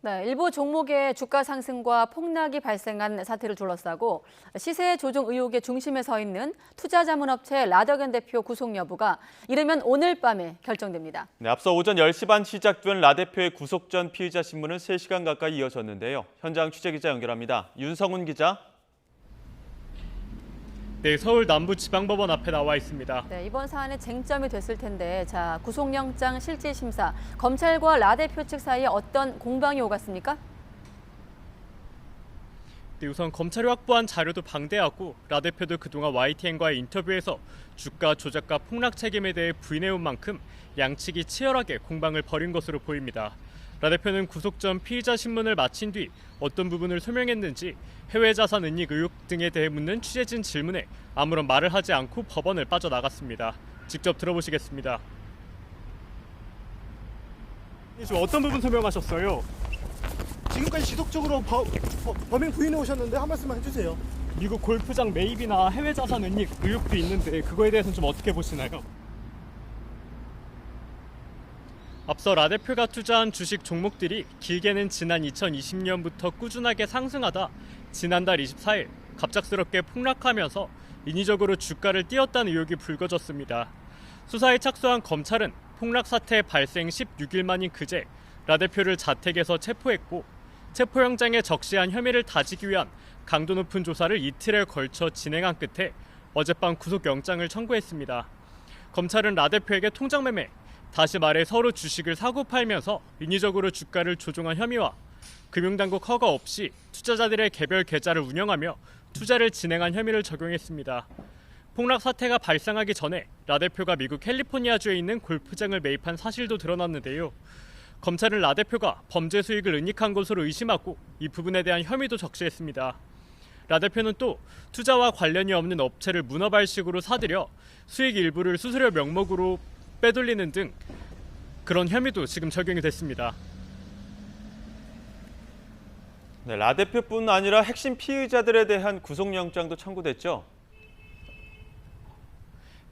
네, 일부 종목의 주가 상승과 폭락이 발생한 사태를 둘러싸고 시세 조정 의혹의 중심에 서 있는 투자자문업체 라더견 대표 구속 여부가 이르면 오늘 밤에 결정됩니다. 네, 앞서 오전 10시 반 시작된 라 대표의 구속 전 피의자 신문은 3시간 가까이 이어졌는데요. 현장 취재기자 연결합니다. 윤성훈 기자. 네, 서울 남부지방법원 앞에 나와 있습니다. 네, 이번 사안의 쟁점이 됐을 텐데, 구속영장 실질심사, 검찰과 라 대표 측 사이에 어떤 공방이 오갔습니까? 네, 우선 검찰이 확보한 자료도 방대하고 라 대표도 그동안 YTN과의 인터뷰에서 주가 조작과 폭락 책임에 대해 부인해온 만큼 양측이 치열하게 공방을 벌인 것으로 보입니다. 라 대표는 구속 전 피의자 신문을 마친 뒤 어떤 부분을 소명했는지 해외 자산 은닉 의혹 등에 대해 묻는 취재진 질문에 아무런 말을 하지 않고 법원을 빠져나갔습니다. 직접 들어보시겠습니다. 지금 어떤 부분 소명하셨어요? 지금까지 지속적으로 범행 부인해 오셨는데 한 말씀만 해주세요. 미국 골프장 매입이나 해외 자산 은닉 의혹도 있는데 그거에 대해서는 좀 어떻게 보시나요? 앞서 라 대표가 투자한 주식 종목들이 길게는 지난 2020년부터 꾸준하게 상승하다 지난달 24일 갑작스럽게 폭락하면서 인위적으로 주가를 띄웠다는 의혹이 불거졌습니다. 수사에 착수한 검찰은 폭락 사태 발생 16일 만인 그제 라 대표를 자택에서 체포했고 체포영장에 적시한 혐의를 다지기 위한 강도 높은 조사를 이틀에 걸쳐 진행한 끝에 어젯밤 구속영장을 청구했습니다. 검찰은 라 대표에게 통장매매, 다시 말해 서로 주식을 사고 팔면서 인위적으로 주가를 조종한 혐의와 금융당국 허가 없이 투자자들의 개별 계좌를 운영하며 투자를 진행한 혐의를 적용했습니다. 폭락 사태가 발생하기 전에 라 대표가 미국 캘리포니아주에 있는 골프장을 매입한 사실도 드러났는데요. 검찰은 라 대표가 범죄 수익을 은닉한 것으로 의심하고 이 부분에 대한 혐의도 적시했습니다. 라 대표는 또 투자와 관련이 없는 업체를 문어발식으로 사들여 수익 일부를 수수료 명목으로 빼돌리는 등 그런 혐의도 지금 적용이 됐습니다. 네, 라 대표뿐 아니라 핵심 피의자들에 대한 구속영장도 청구됐죠.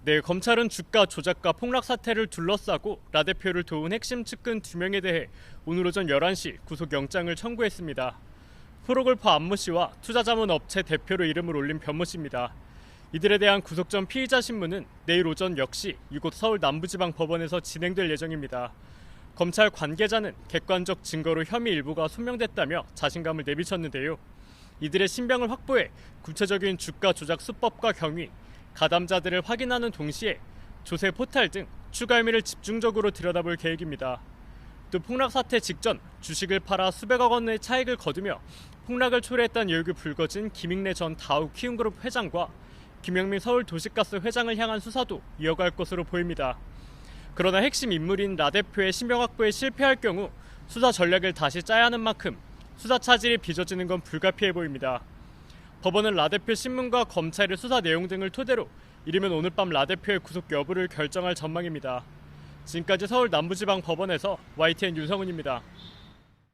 네, 검찰은 주가 조작과 폭락 사태를 둘러싸고 라 대표를 도운 핵심 측근 2명에 대해 오늘 오전 11시 구속영장을 청구했습니다. 프로골퍼 안모 씨와 투자자문업체 대표로 이름을 올린 변모 씨입니다. 이들에 대한 구속 전 피의자 신문은 내일 오전 역시 이곳 서울 남부지방법원에서 진행될 예정입니다. 검찰 관계자는 객관적 증거로 혐의 일부가 소명됐다며 자신감을 내비쳤는데요. 이들의 신병을 확보해 구체적인 주가 조작 수법과 경위, 가담자들을 확인하는 동시에 조세 포탈 등 추가 혐의를 집중적으로 들여다볼 계획입니다. 또 폭락 사태 직전 주식을 팔아 수백억 원의 차익을 거두며 폭락을 초래했다는 의혹이 불거진 김익래 전 다우 키움그룹 회장과 김영민 서울도시가스 회장을 향한 수사도 이어갈 것으로 보입니다. 그러나 핵심 인물인 라 대표의 신병 확보에 실패할 경우 수사 전략을 다시 짜야 하는 만큼 수사 차질이 빚어지는 건 불가피해 보입니다. 법원은 라 대표 신문과 검찰의 수사 내용 등을 토대로 이르면 오늘 밤 라 대표의 구속 여부를 결정할 전망입니다. 지금까지 서울 남부지방법원에서 YTN 윤성훈입니다.